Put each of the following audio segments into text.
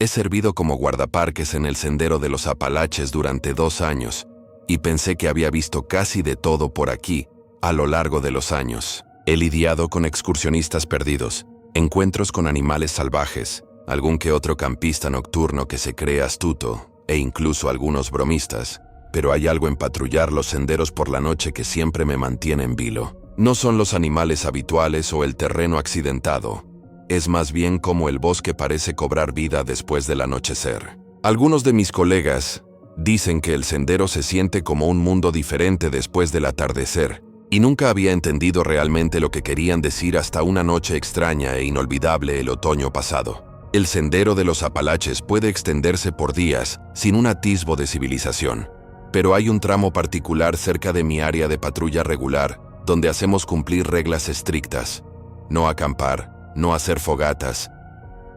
He servido como guardaparques en el Sendero de los Apalaches durante 2 años, y pensé que había visto casi de todo por aquí, a lo largo de los años. He lidiado con excursionistas perdidos, encuentros con animales salvajes, algún que otro campista nocturno que se cree astuto, e incluso algunos bromistas, pero hay algo en patrullar los senderos por la noche que siempre me mantiene en vilo. No son los animales habituales o el terreno accidentado, es más bien como el bosque parece cobrar vida después del anochecer. Algunos de mis colegas dicen que el sendero se siente como un mundo diferente después del atardecer, y nunca había entendido realmente lo que querían decir hasta una noche extraña e inolvidable el otoño pasado. El Sendero de los Apalaches puede extenderse por días sin un atisbo de civilización, pero hay un tramo particular cerca de mi área de patrulla regular donde hacemos cumplir reglas estrictas. No acampar, no hacer fogatas.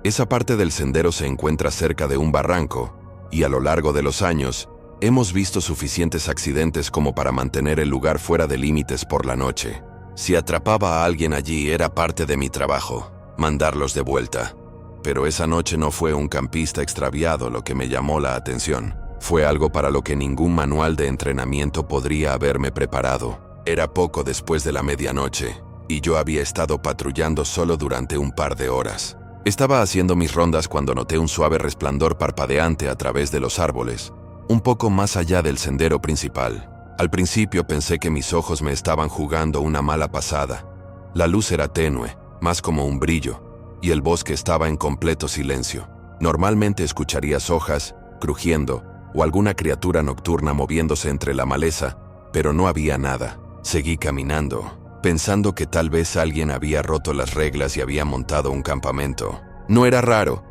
Esa parte del sendero se encuentra cerca de un barranco, y a lo largo de los años, hemos visto suficientes accidentes como para mantener el lugar fuera de límites por la noche. Si atrapaba a alguien allí era parte de mi trabajo, mandarlos de vuelta. Pero esa noche no fue un campista extraviado lo que me llamó la atención. Fue algo para lo que ningún manual de entrenamiento podría haberme preparado. Era poco después de la medianoche, y yo había estado patrullando solo durante un par de horas. Estaba haciendo mis rondas cuando noté un suave resplandor parpadeante a través de los árboles, un poco más allá del sendero principal. Al principio pensé que mis ojos me estaban jugando una mala pasada. La luz era tenue, más como un brillo, y el bosque estaba en completo silencio. Normalmente escucharías hojas crujiendo o alguna criatura nocturna moviéndose entre la maleza, pero no había nada. Seguí caminando, pensando que tal vez alguien había roto las reglas y había montado un campamento. No era raro,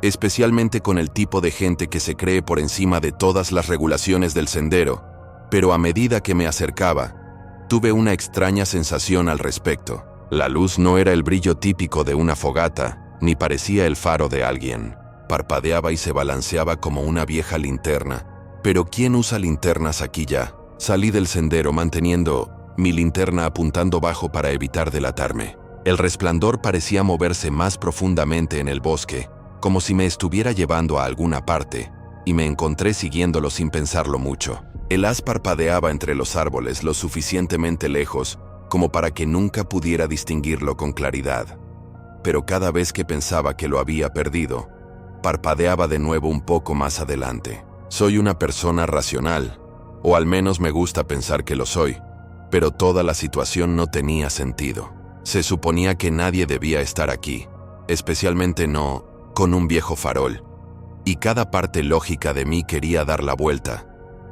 especialmente con el tipo de gente que se cree por encima de todas las regulaciones del sendero, pero a medida que me acercaba, tuve una extraña sensación al respecto. La luz no era el brillo típico de una fogata, ni parecía el faro de alguien. Parpadeaba y se balanceaba como una vieja linterna. Pero ¿quién usa linternas aquí ya? Salí del sendero manteniendo mi linterna apuntando bajo para evitar delatarme. El resplandor parecía moverse más profundamente en el bosque, como si me estuviera llevando a alguna parte, y me encontré siguiéndolo sin pensarlo mucho. El haz parpadeaba entre los árboles lo suficientemente lejos como para que nunca pudiera distinguirlo con claridad. Pero cada vez que pensaba que lo había perdido, parpadeaba de nuevo un poco más adelante. Soy una persona racional, o al menos me gusta pensar que lo soy, pero toda la situación no tenía sentido. Se suponía que nadie debía estar aquí, especialmente no con un viejo farol, y cada parte lógica de mí quería dar la vuelta,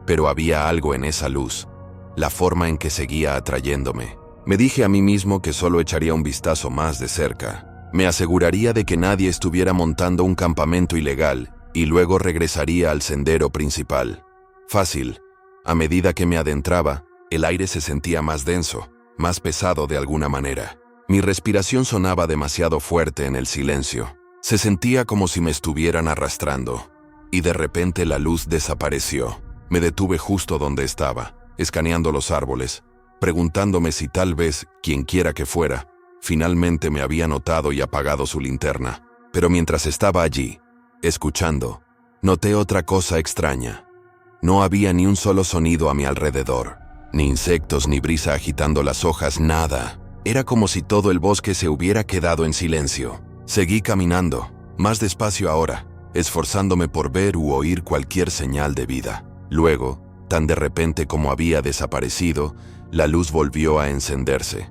pero había algo en esa luz, la forma en que seguía atrayéndome. Me dije a mí mismo que solo echaría un vistazo más de cerca. Me aseguraría de que nadie estuviera montando un campamento ilegal y luego regresaría al sendero principal. Fácil. A medida que me adentraba, el aire se sentía más denso, más pesado de alguna manera. Mi respiración sonaba demasiado fuerte en el silencio. Se sentía como si me estuvieran arrastrando. Y de repente la luz desapareció. Me detuve justo donde estaba, escaneando los árboles, preguntándome si tal vez, quienquiera que fuera, finalmente me había notado y apagado su linterna. Pero mientras estaba allí, escuchando, noté otra cosa extraña. No había ni un solo sonido a mi alrededor, ni insectos ni brisa agitando las hojas, nada. Era como si todo el bosque se hubiera quedado en silencio. Seguí caminando, más despacio ahora, esforzándome por ver u oír cualquier señal de vida. Luego, tan de repente como había desaparecido, la luz volvió a encenderse.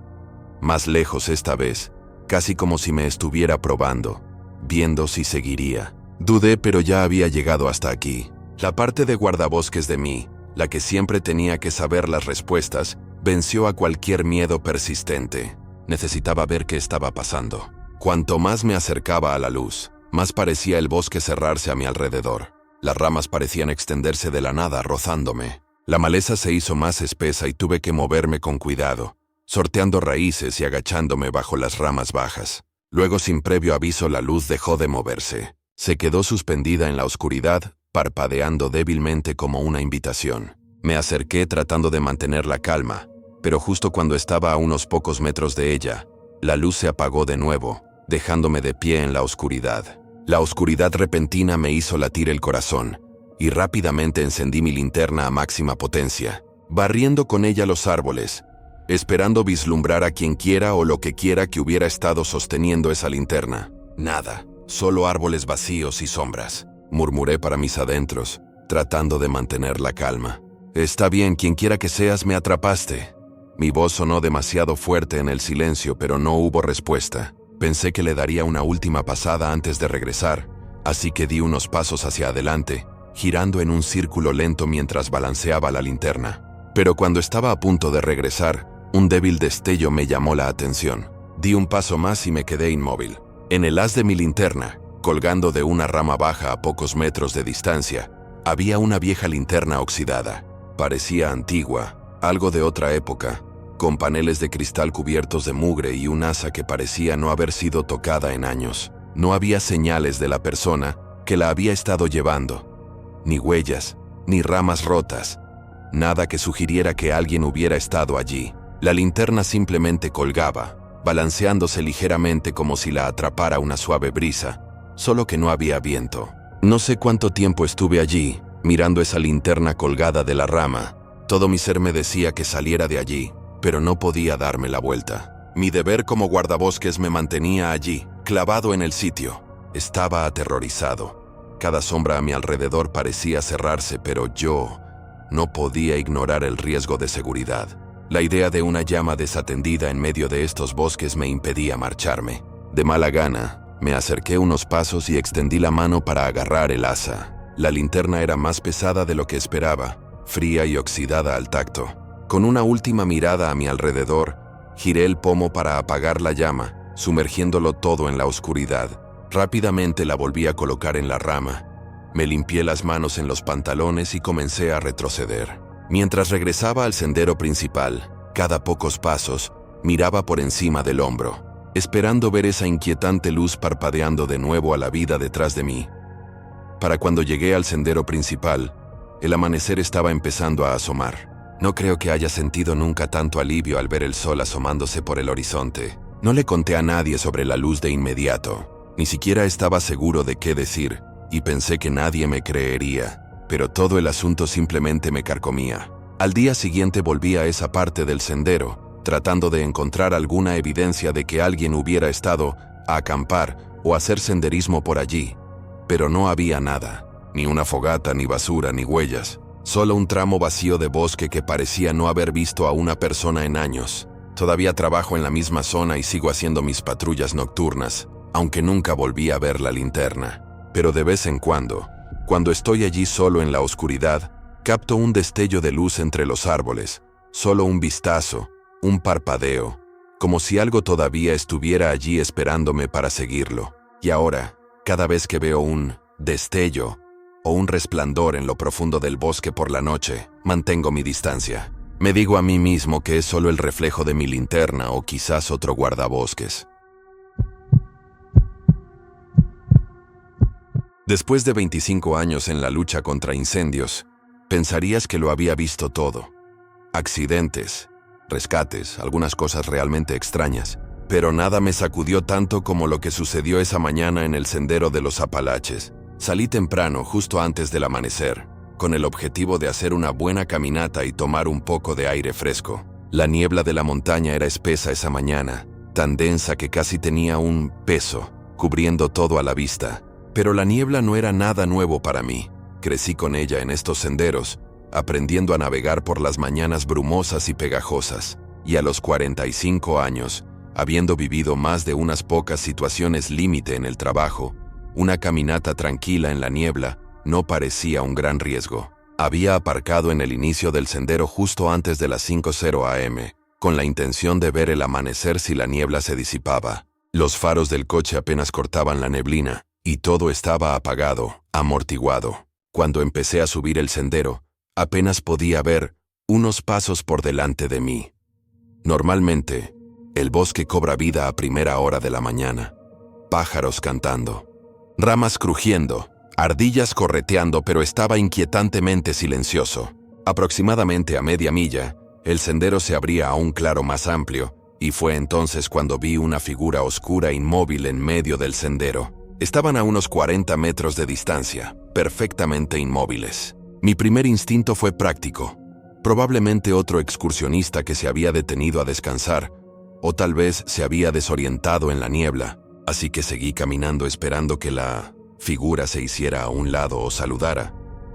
Más lejos esta vez, casi como si me estuviera probando, viendo si seguiría. Dudé, pero ya había llegado hasta aquí. La parte de guardabosques de mí, la que siempre tenía que saber las respuestas, venció a cualquier miedo persistente. Necesitaba ver qué estaba pasando. Cuanto más me acercaba a la luz, más parecía el bosque cerrarse a mi alrededor. Las ramas parecían extenderse de la nada, rozándome. La maleza se hizo más espesa y tuve que moverme con cuidado, sorteando raíces y agachándome bajo las ramas bajas. Luego, sin previo aviso, la luz dejó de moverse. Se quedó suspendida en la oscuridad, parpadeando débilmente como una invitación. Me acerqué tratando de mantener la calma, pero justo cuando estaba a unos pocos metros de ella, la luz se apagó de nuevo, dejándome de pie en la oscuridad. La oscuridad repentina me hizo latir el corazón, y rápidamente encendí mi linterna a máxima potencia, barriendo con ella los árboles, esperando vislumbrar a quien quiera o lo que quiera que hubiera estado sosteniendo esa linterna. Nada, solo árboles vacíos y sombras, murmuré para mis adentros, tratando de mantener la calma. Está bien, quien quiera que seas, me atrapaste. Mi voz sonó demasiado fuerte en el silencio, pero no hubo respuesta. Pensé que le daría una última pasada antes de regresar, así que di unos pasos hacia adelante, girando en un círculo lento mientras balanceaba la linterna. Pero cuando estaba a punto de regresar, un débil destello me llamó la atención. Di un paso más y me quedé inmóvil. En el haz de mi linterna, colgando de una rama baja a pocos metros de distancia, había una vieja linterna oxidada. Parecía antigua, algo de otra época, con paneles de cristal cubiertos de mugre y un asa que parecía no haber sido tocada en años. No había señales de la persona que la había estado llevando, ni huellas, ni ramas rotas, nada que sugiriera que alguien hubiera estado allí. La linterna simplemente colgaba, balanceándose ligeramente como si la atrapara una suave brisa, solo que no había viento. No sé cuánto tiempo estuve allí, mirando esa linterna colgada de la rama. Todo mi ser me decía que saliera de allí, pero no podía darme la vuelta. Mi deber como guardabosques me mantenía allí, clavado en el sitio. Estaba aterrorizado. Cada sombra a mi alrededor parecía cerrarse, pero yo no podía ignorar el riesgo de seguridad. La idea de una llama desatendida en medio de estos bosques me impedía marcharme. De mala gana, me acerqué unos pasos y extendí la mano para agarrar el asa. La linterna era más pesada de lo que esperaba, fría y oxidada al tacto. Con una última mirada a mi alrededor, giré el pomo para apagar la llama, sumergiéndolo todo en la oscuridad. Rápidamente la volví a colocar en la rama. Me limpié las manos en los pantalones y comencé a retroceder. Mientras regresaba al sendero principal, cada pocos pasos, miraba por encima del hombro, esperando ver esa inquietante luz parpadeando de nuevo a la vida detrás de mí. Para cuando llegué al sendero principal, el amanecer estaba empezando a asomar. No creo que haya sentido nunca tanto alivio al ver el sol asomándose por el horizonte. No le conté a nadie sobre la luz de inmediato. Ni siquiera estaba seguro de qué decir, y pensé que nadie me creería, pero todo el asunto simplemente me carcomía. Al día siguiente volví a esa parte del sendero, tratando de encontrar alguna evidencia de que alguien hubiera estado a acampar o hacer senderismo por allí. Pero no había nada, ni una fogata, ni basura, ni huellas. Solo un tramo vacío de bosque que parecía no haber visto a una persona en años. Todavía trabajo en la misma zona y sigo haciendo mis patrullas nocturnas, aunque nunca volví a ver la linterna. Pero de vez en cuando estoy allí solo en la oscuridad, capto un destello de luz entre los árboles, solo un vistazo, un parpadeo, como si algo todavía estuviera allí esperándome para seguirlo. Y ahora, cada vez que veo un destello o un resplandor en lo profundo del bosque por la noche, mantengo mi distancia. Me digo a mí mismo que es solo el reflejo de mi linterna o quizás otro guardabosques. Después de 25 años en la lucha contra incendios, pensarías que lo había visto todo. Accidentes, rescates, algunas cosas realmente extrañas, pero nada me sacudió tanto como lo que sucedió esa mañana en el sendero de los Apalaches. Salí temprano, justo antes del amanecer, con el objetivo de hacer una buena caminata y tomar un poco de aire fresco. La niebla de la montaña era espesa esa mañana, tan densa que casi tenía un peso, cubriendo todo a la vista. Pero la niebla no era nada nuevo para mí. Crecí con ella en estos senderos, aprendiendo a navegar por las mañanas brumosas y pegajosas. Y a los 45 años, habiendo vivido más de unas pocas situaciones límite en el trabajo, una caminata tranquila en la niebla no parecía un gran riesgo. Había aparcado en el inicio del sendero justo antes de las 5:00 am, con la intención de ver el amanecer si la niebla se disipaba. Los faros del coche apenas cortaban la neblina, y todo estaba apagado, amortiguado. Cuando empecé a subir el sendero, apenas podía ver unos pasos por delante de mí. Normalmente, el bosque cobra vida a primera hora de la mañana. Pájaros cantando, ramas crujiendo, ardillas correteando, pero estaba inquietantemente silencioso. Aproximadamente a media milla, el sendero se abría a un claro más amplio, y fue entonces cuando vi una figura oscura inmóvil en medio del sendero. Estaban a unos 40 metros de distancia, perfectamente inmóviles. Mi primer instinto fue práctico. Probablemente otro excursionista que se había detenido a descansar, o tal vez se había desorientado en la niebla, así que seguí caminando esperando que la figura se hiciera a un lado o saludara,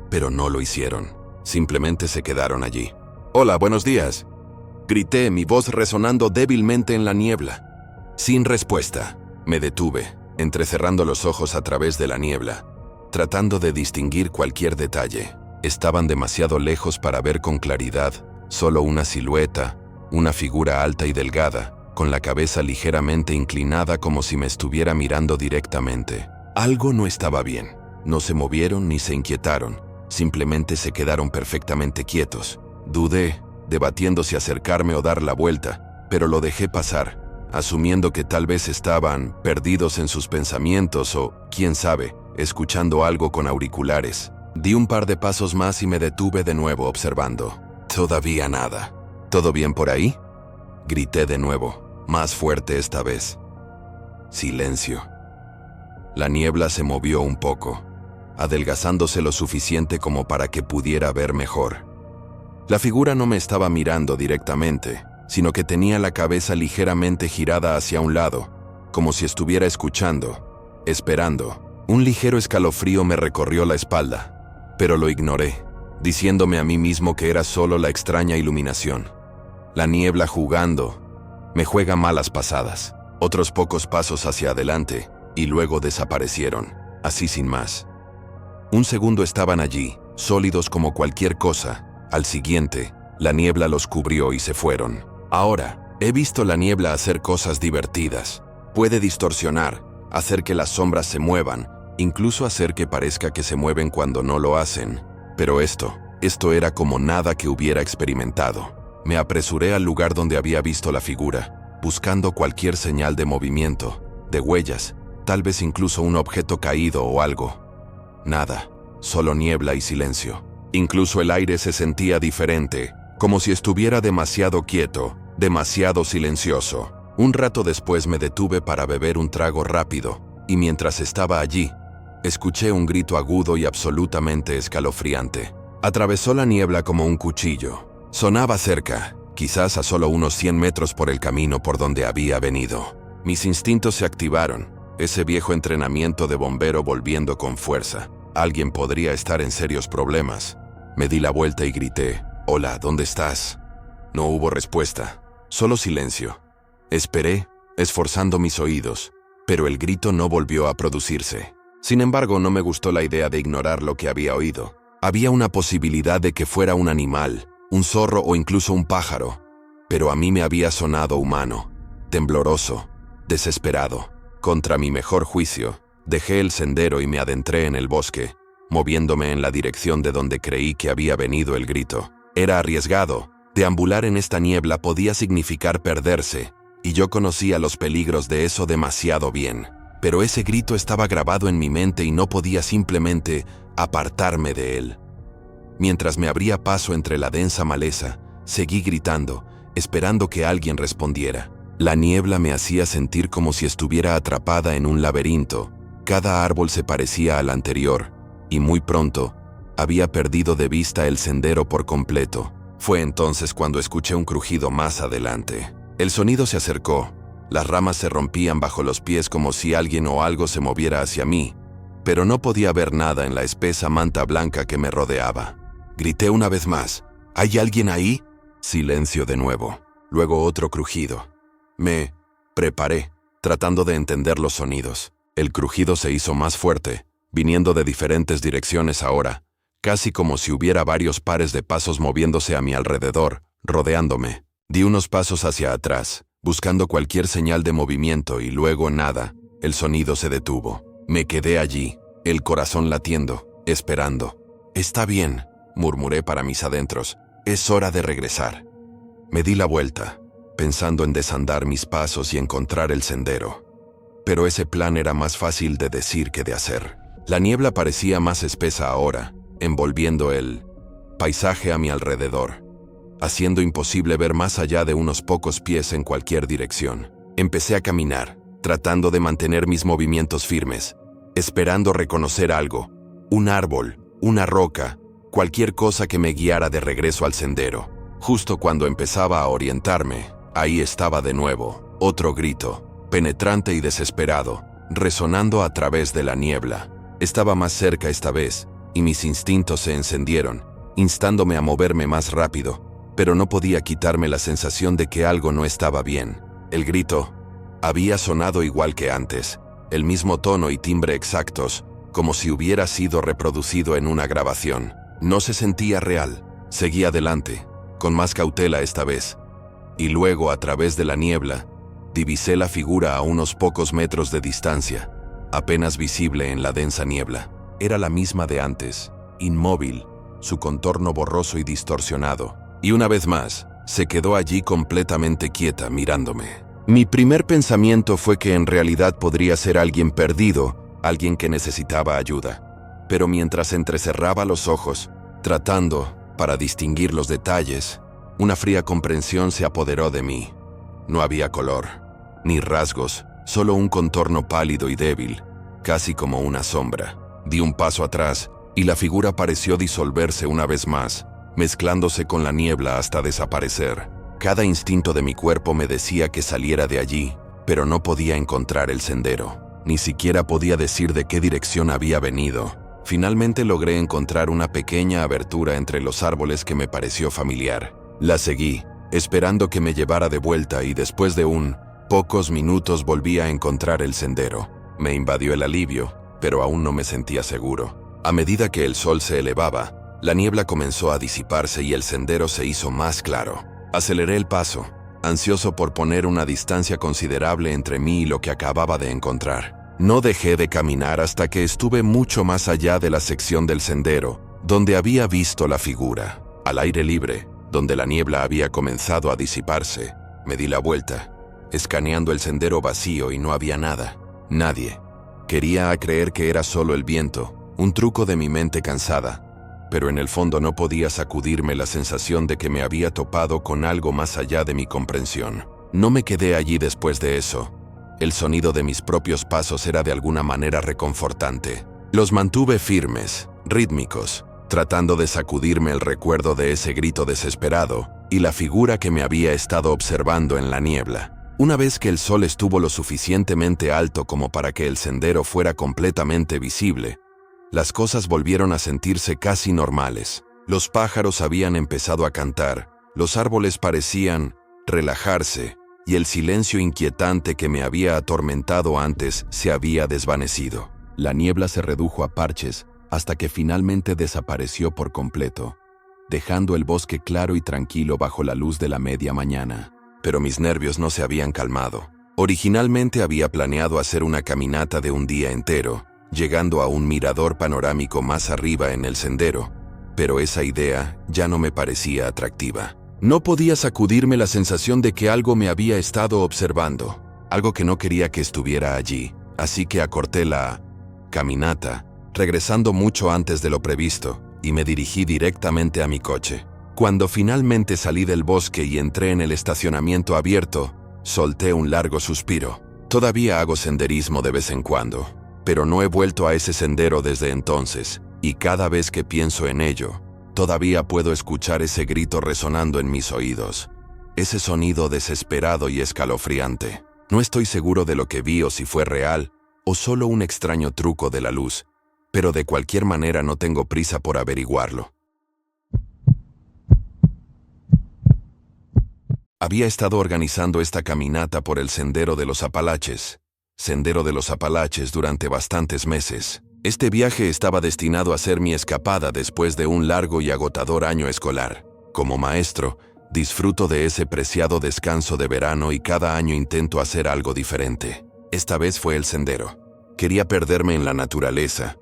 pero no lo hicieron. Simplemente se quedaron allí. «Hola, buenos días», grité, mi voz resonando débilmente en la niebla. Sin respuesta, me detuve, entrecerrando los ojos a través de la niebla, tratando de distinguir cualquier detalle. Estaban demasiado lejos para ver con claridad, solo una silueta, una figura alta y delgada, con la cabeza ligeramente inclinada como si me estuviera mirando directamente. Algo no estaba bien. No se movieron ni se inquietaron, simplemente se quedaron perfectamente quietos. Dudé, debatiendo si acercarme o dar la vuelta, pero lo dejé pasar, asumiendo que tal vez estaban perdidos en sus pensamientos o, quién sabe, escuchando algo con auriculares. Di un par de pasos más y me detuve de nuevo observando. Todavía nada. ¿Todo bien por ahí?, grité de nuevo, más fuerte esta vez. Silencio. La niebla se movió un poco, adelgazándose lo suficiente como para que pudiera ver mejor. La figura no me estaba mirando directamente, sino que tenía la cabeza ligeramente girada hacia un lado, como si estuviera escuchando, esperando. Un ligero escalofrío me recorrió la espalda, pero lo ignoré, diciéndome a mí mismo que era solo la extraña iluminación. La niebla jugando me juega malas pasadas. Otros pocos pasos hacia adelante, y luego desaparecieron, así sin más. Un segundo estaban allí, sólidos como cualquier cosa. Al siguiente, la niebla los cubrió y se fueron. Ahora, he visto la niebla hacer cosas divertidas. Puede distorsionar, hacer que las sombras se muevan, incluso hacer que parezca que se mueven cuando no lo hacen. Pero esto era como nada que hubiera experimentado. Me apresuré al lugar donde había visto la figura, buscando cualquier señal de movimiento, de huellas, tal vez incluso un objeto caído o algo. Nada, solo niebla y silencio. Incluso el aire se sentía diferente, como si estuviera demasiado quieto, demasiado silencioso. Un rato después me detuve para beber un trago rápido, y mientras estaba allí, escuché un grito agudo y absolutamente escalofriante. Atravesó la niebla como un cuchillo. Sonaba cerca, quizás a solo unos 100 metros por el camino por donde había venido. Mis instintos se activaron, ese viejo entrenamiento de bombero volviendo con fuerza. Alguien podría estar en serios problemas. Me di la vuelta y grité, «Hola, ¿dónde estás?». No hubo respuesta, solo silencio. Esperé, esforzando mis oídos, pero el grito no volvió a producirse. Sin embargo, no me gustó la idea de ignorar lo que había oído. Había una posibilidad de que fuera un animal, un zorro o incluso un pájaro, pero a mí me había sonado humano, tembloroso, desesperado. Contra mi mejor juicio, dejé el sendero y me adentré en el bosque, moviéndome en la dirección de donde creí que había venido el grito. Era arriesgado. Deambular en esta niebla podía significar perderse, y yo conocía los peligros de eso demasiado bien. Pero ese grito estaba grabado en mi mente y no podía simplemente apartarme de él. Mientras me abría paso entre la densa maleza, seguí gritando, esperando que alguien respondiera. La niebla me hacía sentir como si estuviera atrapada en un laberinto. Cada árbol se parecía al anterior, y muy pronto, había perdido de vista el sendero por completo. Fue entonces cuando escuché un crujido más adelante. El sonido se acercó. Las ramas se rompían bajo los pies como si alguien o algo se moviera hacia mí, pero no podía ver nada en la espesa manta blanca que me rodeaba. Grité una vez más, ¿hay alguien ahí? Silencio de nuevo. Luego otro crujido. Me preparé, tratando de entender los sonidos. El crujido se hizo más fuerte, viniendo de diferentes direcciones ahora, casi como si hubiera varios pares de pasos moviéndose a mi alrededor, rodeándome. Di unos pasos hacia atrás, buscando cualquier señal de movimiento y luego nada. El sonido se detuvo. Me quedé allí, el corazón latiendo, esperando. «Está bien», murmuré para mis adentros. «Es hora de regresar». Me di la vuelta, pensando en desandar mis pasos y encontrar el sendero. Pero ese plan era más fácil de decir que de hacer. La niebla parecía más espesa ahora, envolviendo el paisaje a mi alrededor, haciendo imposible ver más allá de unos pocos pies en cualquier dirección. Empecé a caminar, tratando de mantener mis movimientos firmes, esperando reconocer algo, un árbol, una roca, cualquier cosa que me guiara de regreso al sendero. Justo cuando empezaba a orientarme, ahí estaba de nuevo, otro grito, penetrante y desesperado, resonando a través de la niebla. Estaba más cerca esta vez, y mis instintos se encendieron, instándome a moverme más rápido, pero no podía quitarme la sensación de que algo no estaba bien. El grito había sonado igual que antes, el mismo tono y timbre exactos, como si hubiera sido reproducido en una grabación. No se sentía real. Seguí adelante, con más cautela esta vez. Y luego, a través de la niebla, divisé la figura a unos pocos metros de distancia, apenas visible en la densa niebla. Era la misma de antes, inmóvil, su contorno borroso y distorsionado. Y una vez más, se quedó allí completamente quieta, mirándome. Mi primer pensamiento fue que en realidad podría ser alguien perdido, alguien que necesitaba ayuda. Pero mientras entrecerraba los ojos, tratando, para distinguir los detalles, una fría comprensión se apoderó de mí. No había color, ni rasgos, solo un contorno pálido y débil, casi como una sombra. Di un paso atrás, y la figura pareció disolverse una vez más, mezclándose con la niebla hasta desaparecer. Cada instinto de mi cuerpo me decía que saliera de allí, pero no podía encontrar el sendero. Ni siquiera podía decir de qué dirección había venido. Finalmente logré encontrar una pequeña abertura entre los árboles que me pareció familiar. La seguí, esperando que me llevara de vuelta, y después de pocos minutos volví a encontrar el sendero. Me invadió el alivio, pero aún no me sentía seguro. A medida que el sol se elevaba, la niebla comenzó a disiparse y el sendero se hizo más claro. Aceleré el paso, ansioso por poner una distancia considerable entre mí y lo que acababa de encontrar. No dejé de caminar hasta que estuve mucho más allá de la sección del sendero, donde había visto la figura. Al aire libre, donde la niebla había comenzado a disiparse, me di la vuelta, escaneando el sendero vacío, y no había nada, nadie. Quería creer que era solo el viento, un truco de mi mente cansada, pero en el fondo no podía sacudirme la sensación de que me había topado con algo más allá de mi comprensión. No me quedé allí después de eso. El sonido de mis propios pasos era de alguna manera reconfortante. Los mantuve firmes, rítmicos, tratando de sacudirme el recuerdo de ese grito desesperado y la figura que me había estado observando en la niebla. Una vez que el sol estuvo lo suficientemente alto como para que el sendero fuera completamente visible, las cosas volvieron a sentirse casi normales. Los pájaros habían empezado a cantar, los árboles parecían relajarse, y el silencio inquietante que me había atormentado antes se había desvanecido. La niebla se redujo a parches hasta que finalmente desapareció por completo, dejando el bosque claro y tranquilo bajo la luz de la media mañana. Pero mis nervios no se habían calmado. Originalmente había planeado hacer una caminata de un día entero, llegando a un mirador panorámico más arriba en el sendero, pero esa idea ya no me parecía atractiva. No podía sacudirme la sensación de que algo me había estado observando, algo que no quería que estuviera allí, así que acorté la caminata, regresando mucho antes de lo previsto, y me dirigí directamente a mi coche. Cuando finalmente salí del bosque y entré en el estacionamiento abierto, solté un largo suspiro. Todavía hago senderismo de vez en cuando, pero no he vuelto a ese sendero desde entonces, y cada vez que pienso en ello, todavía puedo escuchar ese grito resonando en mis oídos, ese sonido desesperado y escalofriante. No estoy seguro de lo que vi o si fue real, o solo un extraño truco de la luz, pero de cualquier manera no tengo prisa por averiguarlo. Había estado organizando esta caminata por el Sendero de los Apalaches, durante bastantes meses. Este viaje estaba destinado a ser mi escapada después de un largo y agotador año escolar. Como maestro, disfruto de ese preciado descanso de verano y cada año intento hacer algo diferente. Esta vez fue el sendero. Quería perderme en la naturaleza,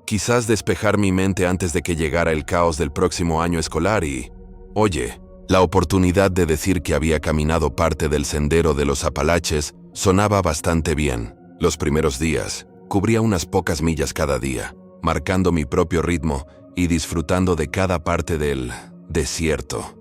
quizás despejar mi mente antes de que llegara el caos del próximo año escolar y... Oye, la oportunidad de decir que había caminado parte del Sendero de los Apalaches sonaba bastante bien. Los primeros días, cubría unas pocas millas cada día, marcando mi propio ritmo y disfrutando de cada parte del desierto.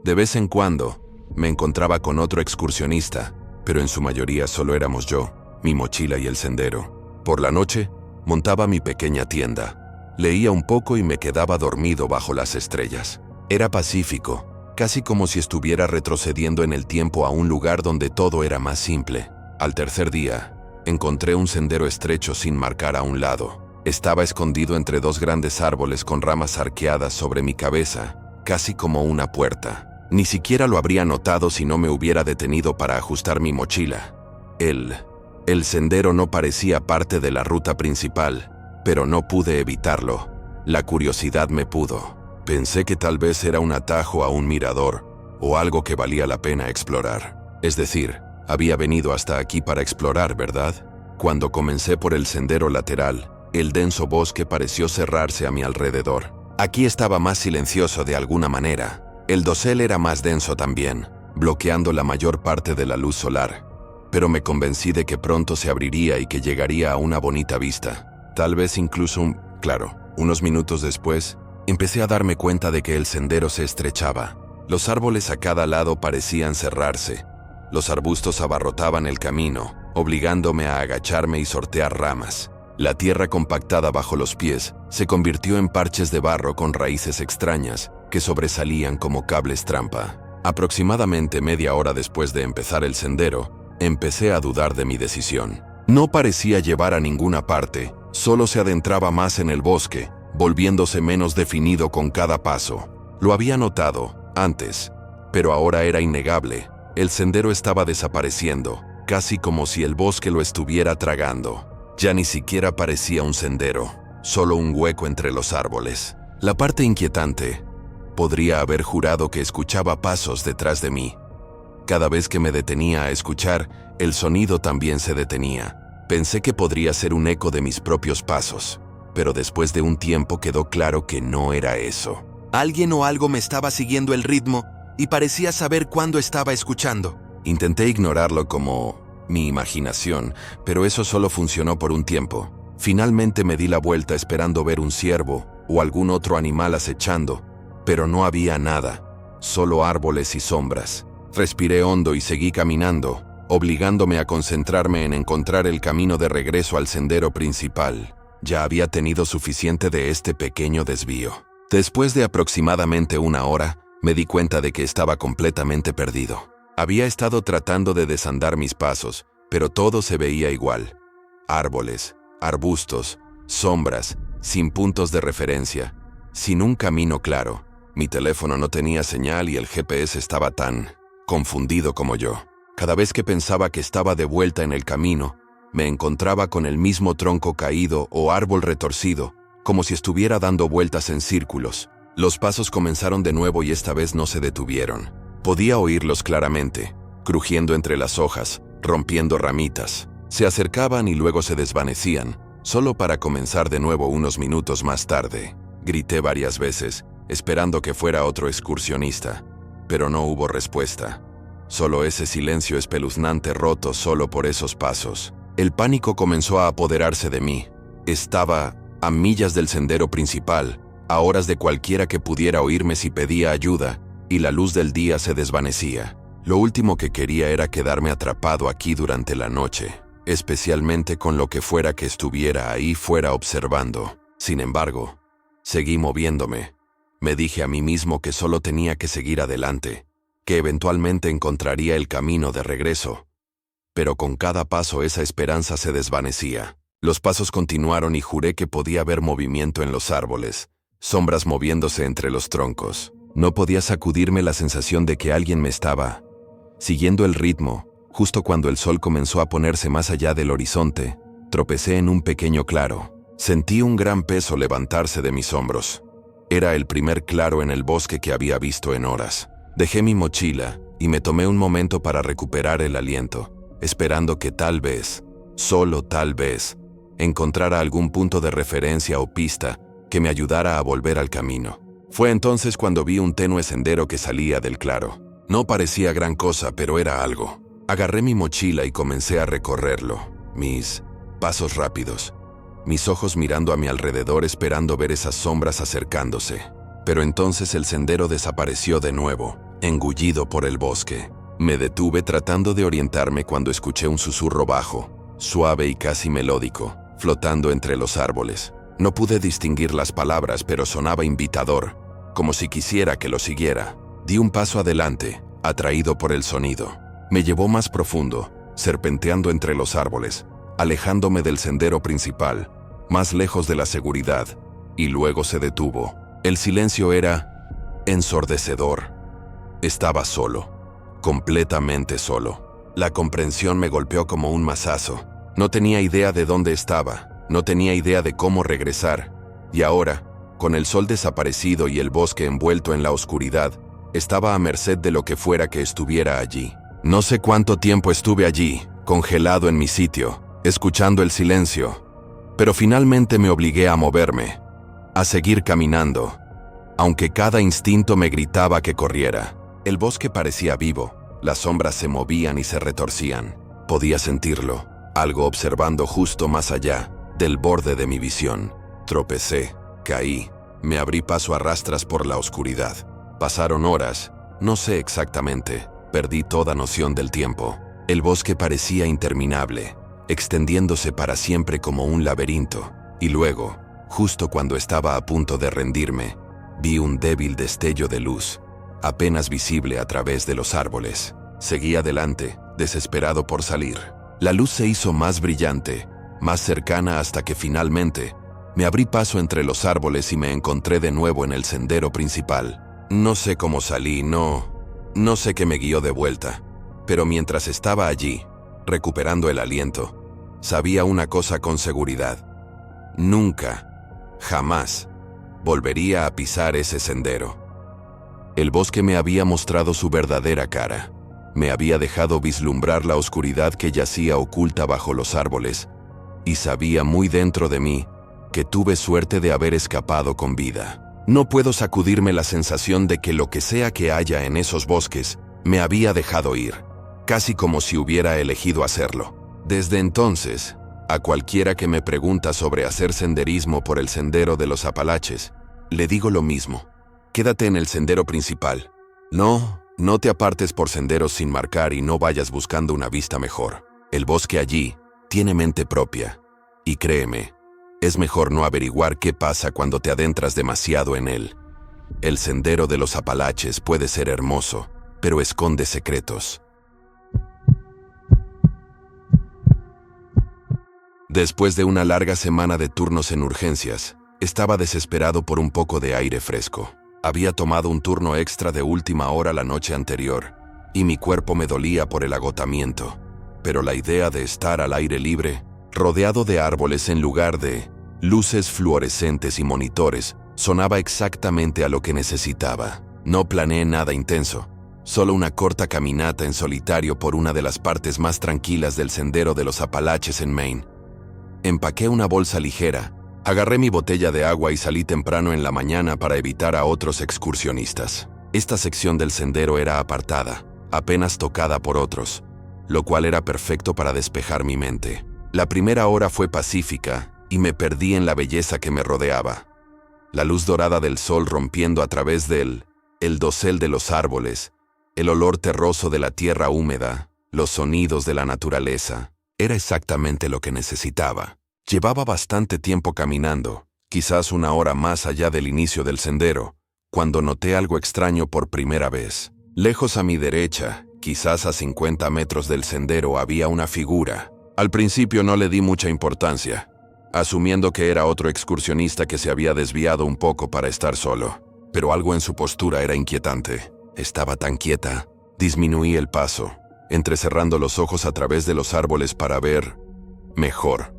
De vez en cuando, me encontraba con otro excursionista, pero en su mayoría solo éramos yo, mi mochila y el sendero. Por la noche, Montaba mi pequeña tienda. Leía un poco y me quedaba dormido bajo las estrellas. Era pacífico, casi como si estuviera retrocediendo en el tiempo a un lugar donde todo era más simple. Al tercer día, encontré un sendero estrecho sin marcar a un lado. Estaba escondido entre dos grandes árboles con ramas arqueadas sobre mi cabeza, casi como una puerta. Ni siquiera lo habría notado si no me hubiera detenido para ajustar mi mochila. El sendero no parecía parte de la ruta principal, pero no pude evitarlo. La curiosidad me pudo. Pensé que tal vez era un atajo a un mirador o algo que valía la pena explorar. Es decir, había venido hasta aquí para explorar, ¿verdad? Cuando comencé por el sendero lateral, el denso bosque pareció cerrarse a mi alrededor. Aquí estaba más silencioso de alguna manera. El dosel era más denso también, bloqueando la mayor parte de la luz solar. Pero me convencí de que pronto se abriría y que llegaría a una bonita vista. Tal vez incluso unos minutos después, empecé a darme cuenta de que el sendero se estrechaba. Los árboles a cada lado parecían cerrarse. Los arbustos abarrotaban el camino, obligándome a agacharme y sortear ramas. La tierra compactada bajo los pies se convirtió en parches de barro con raíces extrañas que sobresalían como cables trampa. Aproximadamente media hora después de empezar el sendero, empecé a dudar de mi decisión. No parecía llevar a ninguna parte, solo se adentraba más en el bosque, volviéndose menos definido con cada paso. Lo había notado antes, pero ahora era innegable. El sendero estaba desapareciendo, casi como si el bosque lo estuviera tragando. Ya ni siquiera parecía un sendero, solo un hueco entre los árboles. La parte inquietante, podría haber jurado que escuchaba pasos detrás de mí. Cada vez que me detenía a escuchar, el sonido también se detenía. Pensé que podría ser un eco de mis propios pasos, pero después de un tiempo quedó claro que no era eso. Alguien o algo me estaba siguiendo el ritmo y parecía saber cuándo estaba escuchando. Intenté ignorarlo como mi imaginación, pero eso solo funcionó por un tiempo. Finalmente me di la vuelta esperando ver un ciervo o algún otro animal acechando, pero no había nada, solo árboles y sombras. Respiré hondo y seguí caminando, obligándome a concentrarme en encontrar el camino de regreso al sendero principal. Ya había tenido suficiente de este pequeño desvío. Después de aproximadamente una hora, me di cuenta de que estaba completamente perdido. Había estado tratando de desandar mis pasos, pero todo se veía igual. Árboles, arbustos, sombras, sin puntos de referencia, sin un camino claro. Mi teléfono no tenía señal y el GPS estaba tan confundido como yo. Cada vez que pensaba que estaba de vuelta en el camino, me encontraba con el mismo tronco caído o árbol retorcido, como si estuviera dando vueltas en círculos. Los pasos comenzaron de nuevo y esta vez no se detuvieron. Podía oírlos claramente, crujiendo entre las hojas, rompiendo ramitas. Se acercaban y luego se desvanecían, solo para comenzar de nuevo unos minutos más tarde. Grité varias veces, esperando que fuera otro excursionista, pero no hubo respuesta. Solo ese silencio espeluznante roto solo por esos pasos. El pánico comenzó a apoderarse de mí. Estaba a millas del sendero principal, a horas de cualquiera que pudiera oírme si pedía ayuda, y la luz del día se desvanecía. Lo último que quería era quedarme atrapado aquí durante la noche, especialmente con lo que fuera que estuviera ahí fuera observando. Sin embargo, seguí moviéndome. Me dije a mí mismo que solo tenía que seguir adelante, que eventualmente encontraría el camino de regreso. Pero con cada paso esa esperanza se desvanecía. Los pasos continuaron y juré que podía ver movimiento en los árboles, sombras moviéndose entre los troncos. No podía sacudirme la sensación de que alguien me estaba siguiendo el ritmo. Justo cuando el sol comenzó a ponerse más allá del horizonte, tropecé en un pequeño claro. Sentí un gran peso levantarse de mis hombros. Era el primer claro en el bosque que había visto en horas. Dejé mi mochila y me tomé un momento para recuperar el aliento, esperando que tal vez, solo tal vez, encontrara algún punto de referencia o pista que me ayudara a volver al camino. Fue entonces cuando vi un tenue sendero que salía del claro. No parecía gran cosa, pero era algo. Agarré mi mochila y comencé a recorrerlo. Mis pasos rápidos, mis ojos mirando a mi alrededor esperando ver esas sombras acercándose. Pero entonces el sendero desapareció de nuevo, engullido por el bosque. Me detuve tratando de orientarme cuando escuché un susurro bajo, suave y casi melódico. flotando entre los árboles. No pude distinguir las palabras, pero sonaba invitador, como si quisiera que lo siguiera. Di un paso adelante, atraído por el sonido. Me llevó más profundo, serpenteando entre los árboles, alejándome del sendero principal, más lejos de la seguridad, y luego se detuvo. El silencio era ensordecedor. Estaba solo, completamente solo. La comprensión me golpeó como un mazazo. No tenía idea de dónde estaba, no tenía idea de cómo regresar, y ahora, con el sol desaparecido y el bosque envuelto en la oscuridad, estaba a merced de lo que fuera que estuviera allí. No sé cuánto tiempo estuve allí, congelado en mi sitio, escuchando el silencio, pero finalmente me obligué a moverme, a seguir caminando, aunque cada instinto me gritaba que corriera. El bosque parecía vivo, las sombras se movían y se retorcían. Podía sentirlo, algo observando justo más allá del borde de mi visión. Tropecé, caí, me abrí paso a rastras por la oscuridad. Pasaron horas, no sé exactamente, perdí toda noción del tiempo. El bosque parecía interminable, extendiéndose para siempre como un laberinto, y luego, justo cuando estaba a punto de rendirme, vi un débil destello de luz, apenas visible a través de los árboles. Seguí adelante, desesperado por salir. La luz se hizo más brillante, más cercana hasta que finalmente me abrí paso entre los árboles y me encontré de nuevo en el sendero principal. No sé cómo salí, no sé qué me guió de vuelta, pero mientras estaba allí, recuperando el aliento, sabía una cosa con seguridad. Nunca, jamás, volvería a pisar ese sendero. El bosque me había mostrado su verdadera cara. Me había dejado vislumbrar la oscuridad que yacía oculta bajo los árboles, y sabía muy dentro de mí que tuve suerte de haber escapado con vida. No puedo sacudirme la sensación de que lo que sea que haya en esos bosques me había dejado ir, casi como si hubiera elegido hacerlo. Desde entonces, a cualquiera que me pregunta sobre hacer senderismo por el sendero de los Apalaches, le digo lo mismo: quédate en el sendero principal. No te apartes por senderos sin marcar y no vayas buscando una vista mejor. El bosque allí tiene mente propia, y créeme, es mejor no averiguar qué pasa cuando te adentras demasiado en él. El sendero de los Apalaches puede ser hermoso, pero esconde secretos. Después de una larga semana de turnos en urgencias, estaba desesperado por un poco de aire fresco. Había tomado un turno extra de última hora la noche anterior, y mi cuerpo me dolía por el agotamiento. Pero la idea de estar al aire libre, rodeado de árboles en lugar de luces fluorescentes y monitores, sonaba exactamente a lo que necesitaba. No planeé nada intenso, solo una corta caminata en solitario por una de las partes más tranquilas del sendero de los Apalaches en Maine. Empaqué una bolsa ligera, agarré mi botella de agua y salí temprano en la mañana para evitar a otros excursionistas. Esta sección del sendero era apartada, apenas tocada por otros, lo cual era perfecto para despejar mi mente. La primera hora fue pacífica y me perdí en la belleza que me rodeaba. La luz dorada del sol rompiendo a través del dosel de los árboles, el olor terroso de la tierra húmeda, los sonidos de la naturaleza, era exactamente lo que necesitaba. Llevaba bastante tiempo caminando, quizás una hora más allá del inicio del sendero, cuando noté algo extraño por primera vez. Lejos a mi derecha, quizás a 50 metros del sendero, había una figura. Al principio no le di mucha importancia, asumiendo que era otro excursionista que se había desviado un poco para estar solo. Pero algo en su postura era inquietante. Estaba tan quieta. Disminuí el paso, entrecerrando los ojos a través de los árboles para ver mejor.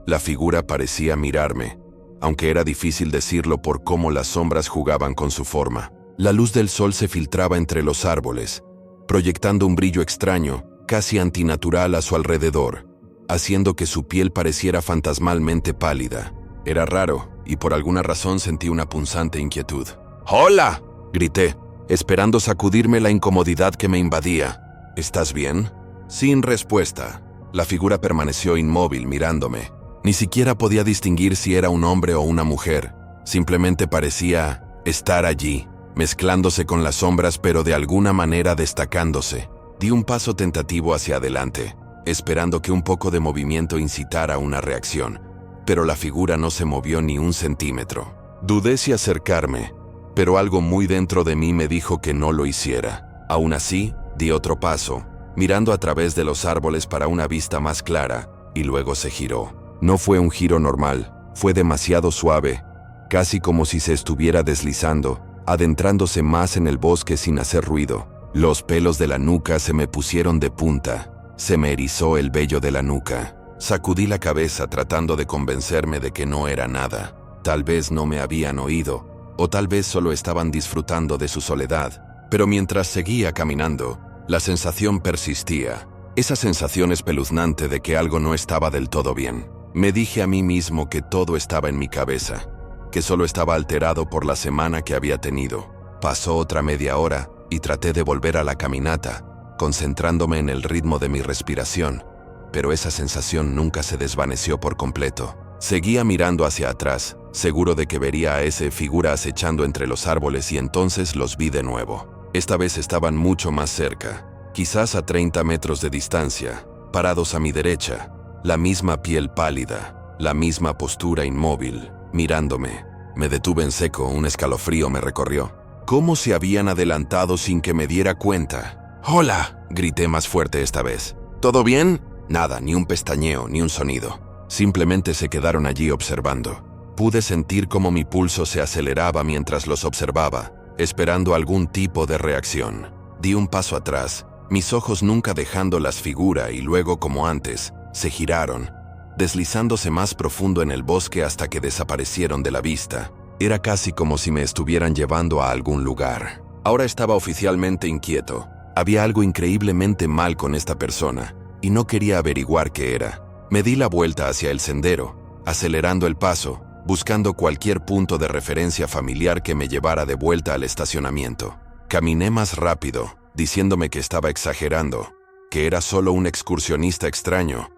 La figura parecía mirarme, aunque era difícil decirlo por cómo las sombras jugaban con su forma. La luz del sol se filtraba entre los árboles, proyectando un brillo extraño, casi antinatural a su alrededor, haciendo que su piel pareciera fantasmalmente pálida. Era raro, y por alguna razón sentí una punzante inquietud. ¡Hola!, grité, esperando sacudirme la incomodidad que me invadía. ¿Estás bien? Sin respuesta. La figura permaneció inmóvil mirándome. Ni siquiera podía distinguir si era un hombre o una mujer. Simplemente parecía estar allí, mezclándose con las sombras pero de alguna manera destacándose. Di un paso tentativo hacia adelante, esperando que un poco de movimiento incitara una reacción, pero la figura no se movió ni un centímetro. Dudé si acercarme, pero algo muy dentro de mí me dijo que no lo hiciera. Aún así, di otro paso, mirando a través de los árboles para una vista más clara, y luego se giró. No fue un giro normal, fue demasiado suave, casi como si se estuviera deslizando, adentrándose más en el bosque sin hacer ruido. Los pelos de la nuca se me pusieron de punta, se me erizó el vello de la nuca. Sacudí la cabeza tratando de convencerme de que no era nada. Tal vez no me habían oído, o tal vez solo estaban disfrutando de su soledad. Pero mientras seguía caminando, la sensación persistía. Esa sensación espeluznante de que algo no estaba del todo bien. Me dije a mí mismo que todo estaba en mi cabeza, que solo estaba alterado por la semana que había tenido. Pasó otra media hora y traté de volver a la caminata, concentrándome en el ritmo de mi respiración, pero esa sensación nunca se desvaneció por completo. Seguía mirando hacia atrás, seguro de que vería a esa figura acechando entre los árboles, y entonces los vi de nuevo. Esta vez estaban mucho más cerca, quizás a 30 metros de distancia, parados a mi derecha, la misma piel pálida, la misma postura inmóvil, mirándome. Me detuve en seco, un escalofrío me recorrió. ¿Cómo se habían adelantado sin que me diera cuenta? ¡Hola!, grité más fuerte esta vez. ¿Todo bien? Nada, ni un pestañeo, ni un sonido. Simplemente se quedaron allí observando. Pude sentir cómo mi pulso se aceleraba mientras los observaba, esperando algún tipo de reacción. Di un paso atrás, mis ojos nunca dejando las figuras, y luego, como antes, se giraron, deslizándose más profundo en el bosque hasta que desaparecieron de la vista. Era casi como si me estuvieran llevando a algún lugar. Ahora estaba oficialmente inquieto. Había algo increíblemente mal con esta persona, y no quería averiguar qué era. Me di la vuelta hacia el sendero, acelerando el paso, buscando cualquier punto de referencia familiar que me llevara de vuelta al estacionamiento. Caminé más rápido, diciéndome que estaba exagerando, que era solo un excursionista extraño,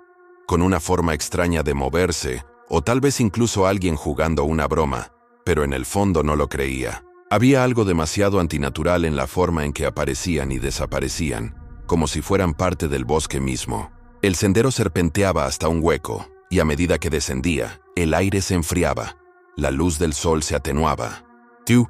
con una forma extraña de moverse, o tal vez incluso alguien jugando una broma, pero en el fondo no lo creía. Había algo demasiado antinatural en la forma en que aparecían y desaparecían, como si fueran parte del bosque mismo. El sendero serpenteaba hasta un hueco, y a medida que descendía, el aire se enfriaba, la luz del sol se atenuaba. «Tú»,